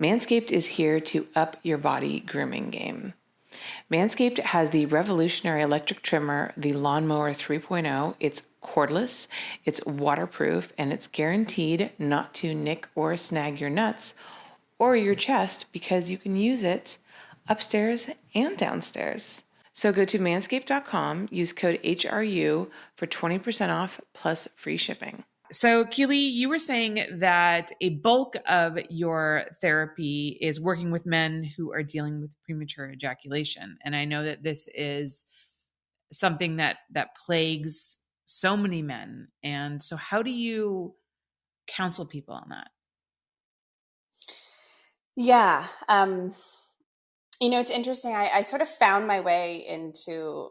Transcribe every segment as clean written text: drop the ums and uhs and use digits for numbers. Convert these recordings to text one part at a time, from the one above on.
Manscaped is here to up your body grooming game. Manscaped has the revolutionary electric trimmer, the Lawnmower 3.0. It's cordless, it's waterproof, and it's guaranteed not to nick or snag your nuts or your chest because you can use it upstairs and downstairs. So go to manscaped.com, use code HRU for 20% off plus free shipping. So, Keeley, you were saying that a bulk of your therapy is working with men who are dealing with premature ejaculation. And I know that this is something that plagues so many men. And so how do you counsel people on that? Yeah. It's interesting. I sort of found my way into,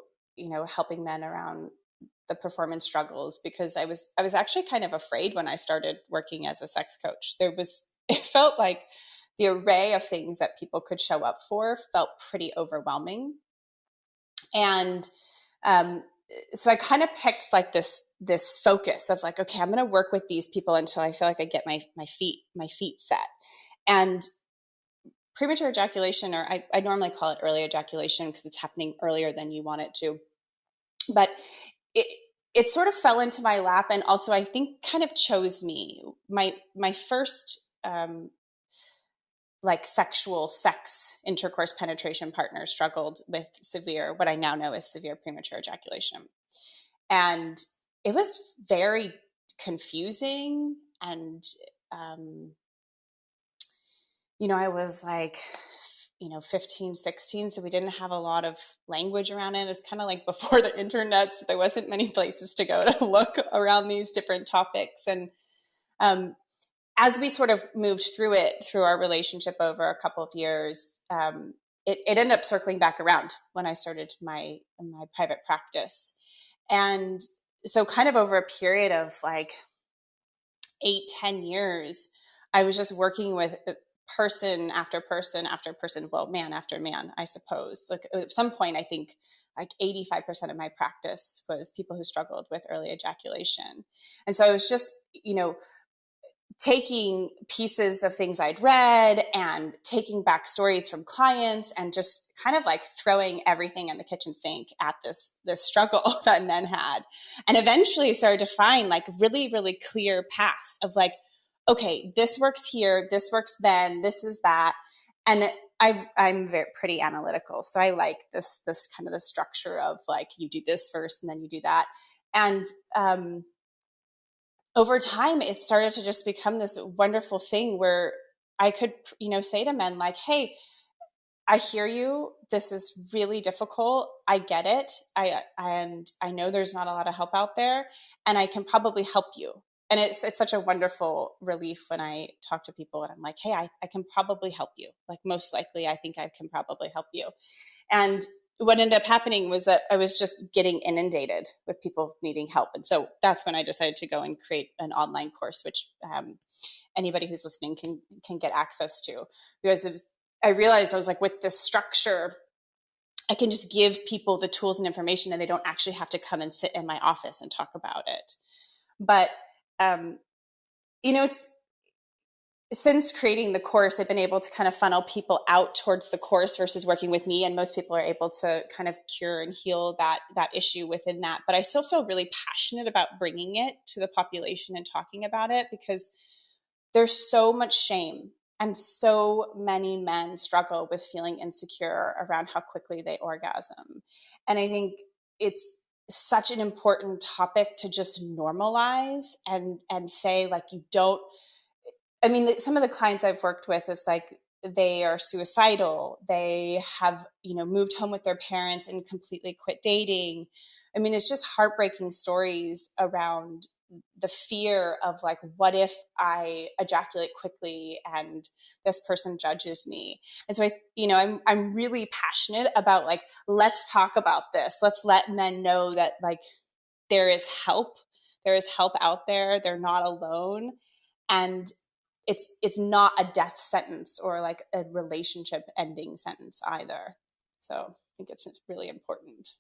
helping men around the performance struggles because I was actually kind of afraid when I started working as a sex coach. It felt like the array of things that people could show up for felt pretty overwhelming. And so I kind of picked like this focus of like, okay, I'm going to work with these people until I feel like I get my feet set. And premature ejaculation, or I normally call it early ejaculation because it's happening earlier than you want it to. But it sort of fell into my lap, and also I think kind of chose me. My first like sexual sex intercourse penetration partner struggled with what I now know as severe premature ejaculation. And it was very confusing. And, I was like, 15, 16. So we didn't have a lot of language around it. It's kind of like before the internet. So there wasn't many places to go to look around these different topics. And, as we sort of moved through our relationship over a couple of years, it ended up circling back around when I started my private practice. And so kind of over a period of like 8-10 years, I was just working with person after person after person, well, man after man, I suppose. Like at some point, I think like 85% of my practice was people who struggled with early ejaculation. And so I was just, taking pieces of things I'd read and taking back stories from clients and just kind of like throwing everything in the kitchen sink at this struggle that men had. And eventually started to find like really, really clear paths of like, okay, this works here, this works then, this is that. And I'm pretty analytical. So I like this kind of the structure of like, you do this first and then you do that. And, over time, it started to just become this wonderful thing where I could, say to men like, hey, I hear you. This is really difficult. I get it. And I know there's not a lot of help out there, and I can probably help you. And it's such a wonderful relief when I talk to people and I'm like, hey, I can probably help you. Like most likely, I think I can probably help you. And what ended up happening was that I was just getting inundated with people needing help. And so that's when I decided to go and create an online course, which anybody who's listening can get access to. Because I realized I was like, with this structure, I can just give people the tools and information and they don't actually have to come and sit in my office and talk about it. But, it's, since creating the course, I've been able to kind of funnel people out towards the course versus working with me. And most people are able to kind of cure and heal that issue within that. But I still feel really passionate about bringing it to the population and talking about it because there's so much shame and so many men struggle with feeling insecure around how quickly they orgasm. And I think it's such an important topic to just normalize and say like, you don't, I mean, some of the clients I've worked with is like they are suicidal. They have, moved home with their parents and completely quit dating. I mean, it's just heartbreaking stories around the fear of like, what if I ejaculate quickly and this person judges me? And so I'm really passionate about like, let's talk about this. Let's let men know that like there is help. There is help out there. They're not alone. And it's not a death sentence or like a relationship ending sentence either. So I think it's really important.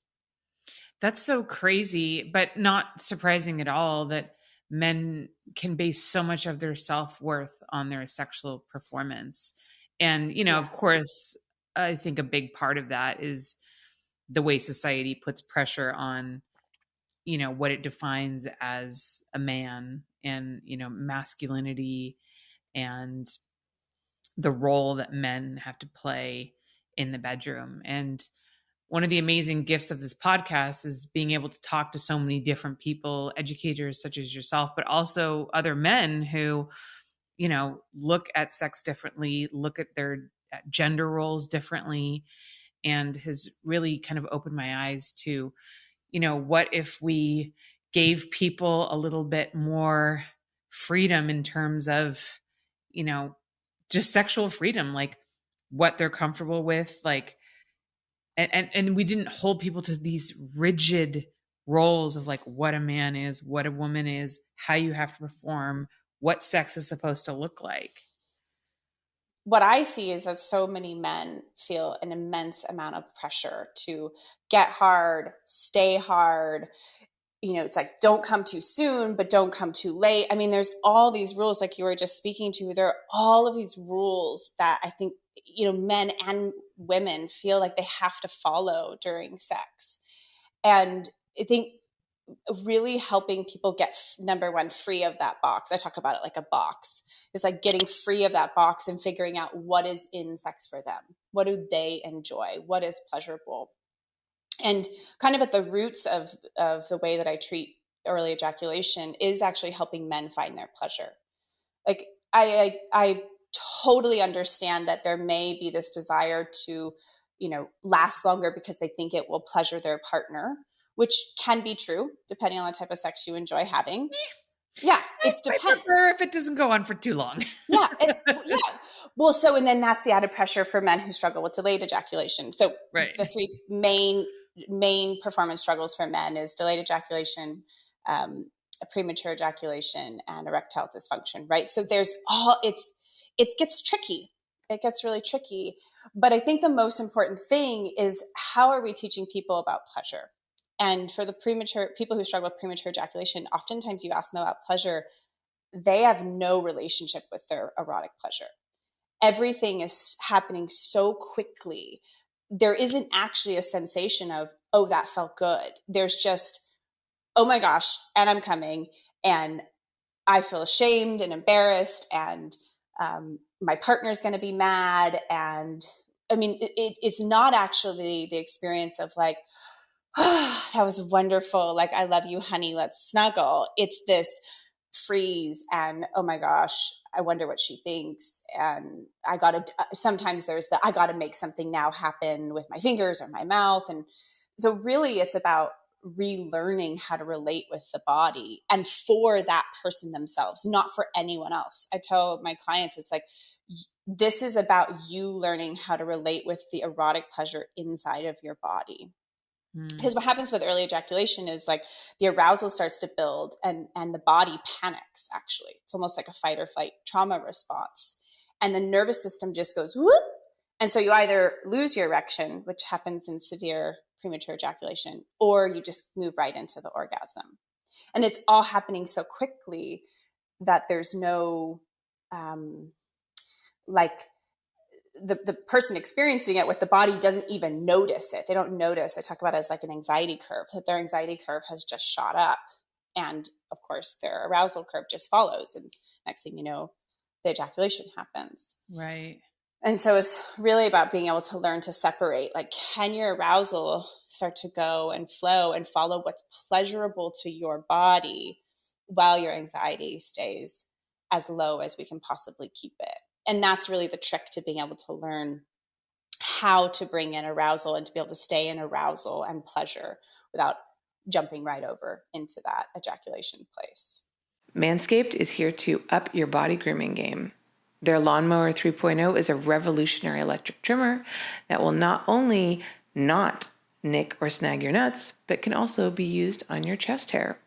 That's so crazy, but not surprising at all that men can base so much of their self-worth on their sexual performance. And, you know, of Yes. course, I think a big part of that is the way society puts pressure on, you know, what it defines as a man, and, you know, masculinity, and the role that men have to play in the bedroom. And one of the amazing gifts of this podcast is being able to talk to so many different people, educators such as yourself, but also other men who, you know, look at sex differently, look at their gender roles differently, and has really kind of opened my eyes to, you know, what if we gave people a little bit more freedom in terms of, you know, just sexual freedom, like what they're comfortable with, like, and we didn't hold people to these rigid roles of like what a man is, what a woman is, how you have to perform, what sex is supposed to look like. What I see is that so many men feel an immense amount of pressure to get hard, stay hard. You know, it's like, don't come too soon, but don't come too late. I mean, there's all these rules, like you were just speaking to. There are all of these rules that I think, you know, men and women feel like they have to follow during sex. And I think really helping people get, number one, free of that box. I talk about it like a box. It's like getting free of that box and figuring out what is in sex for them. What do they enjoy? What is pleasurable? And kind of at the roots of the way that I treat early ejaculation is actually helping men find their pleasure. Like I totally understand that there may be this desire to, you know, last longer because they think it will pleasure their partner, which can be true depending on the type of sex you enjoy having. Yeah, it depends. I prefer if it doesn't go on for too long. Yeah. Yeah. Well, so, and then that's the added pressure for men who struggle with delayed ejaculation. So Right. the three main performance struggles for men is delayed ejaculation, premature ejaculation, and erectile dysfunction, right? So there's all, it gets tricky. It gets really tricky. But I think the most important thing is, how are we teaching people about pleasure? And for the people who struggle with premature ejaculation, oftentimes you ask them about pleasure, they have no relationship with their erotic pleasure. Everything is happening so quickly. There isn't actually a sensation of, oh, that felt good. There's just, oh my gosh, and I'm coming, and I feel ashamed and embarrassed, and my partner's going to be mad. And I mean, it's not actually the experience of like, oh, that was wonderful. Like, I love you, honey. Let's snuggle. It's this freeze and, oh my gosh, I wonder what she thinks. And sometimes there's I got to make something now happen with my fingers or my mouth. And so really it's about relearning how to relate with the body, and for that person themselves, not for anyone else. I tell my clients, it's like, this is about you learning how to relate with the erotic pleasure inside of your body. Because what happens with early ejaculation is like the arousal starts to build, and the body panics. Actually, it's almost like a fight or flight trauma response. And the nervous system just goes whoop. And so you either lose your erection, which happens in severe premature ejaculation, or you just move right into the orgasm. And it's all happening so quickly that there's no, like, the person experiencing it with the body doesn't even notice it. They don't notice. I talk about it as like an anxiety curve, that their anxiety curve has just shot up. And of course, their arousal curve just follows. And next thing you know, the ejaculation happens. Right. And so it's really about being able to learn to separate, like, can your arousal start to go and flow and follow what's pleasurable to your body while your anxiety stays as low as we can possibly keep it. And that's really the trick to being able to learn how to bring in arousal and to be able to stay in arousal and pleasure without jumping right over into that ejaculation place. Manscaped is here to up your body grooming game. Their Lawnmower 3.0 is a revolutionary electric trimmer that will not only not nick or snag your nuts, but can also be used on your chest hair.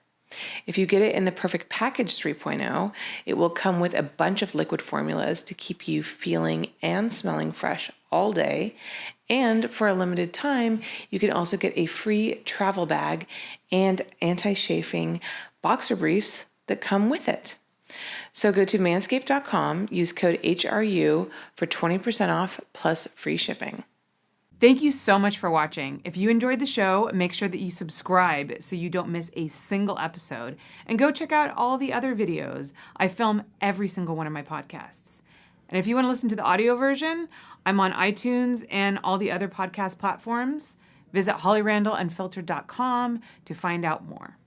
If you get it in the Perfect Package 3.0, it will come with a bunch of liquid formulas to keep you feeling and smelling fresh all day. And for a limited time, you can also get a free travel bag and anti-chafing boxer briefs that come with it. So go to manscaped.com, use code HRU for 20% off plus free shipping. Thank you so much for watching. If you enjoyed the show, make sure that you subscribe so you don't miss a single episode. And go check out all the other videos. I film every single one of my podcasts. And if you want to listen to the audio version, I'm on iTunes and all the other podcast platforms. Visit hollyrandallunfiltered.com to find out more.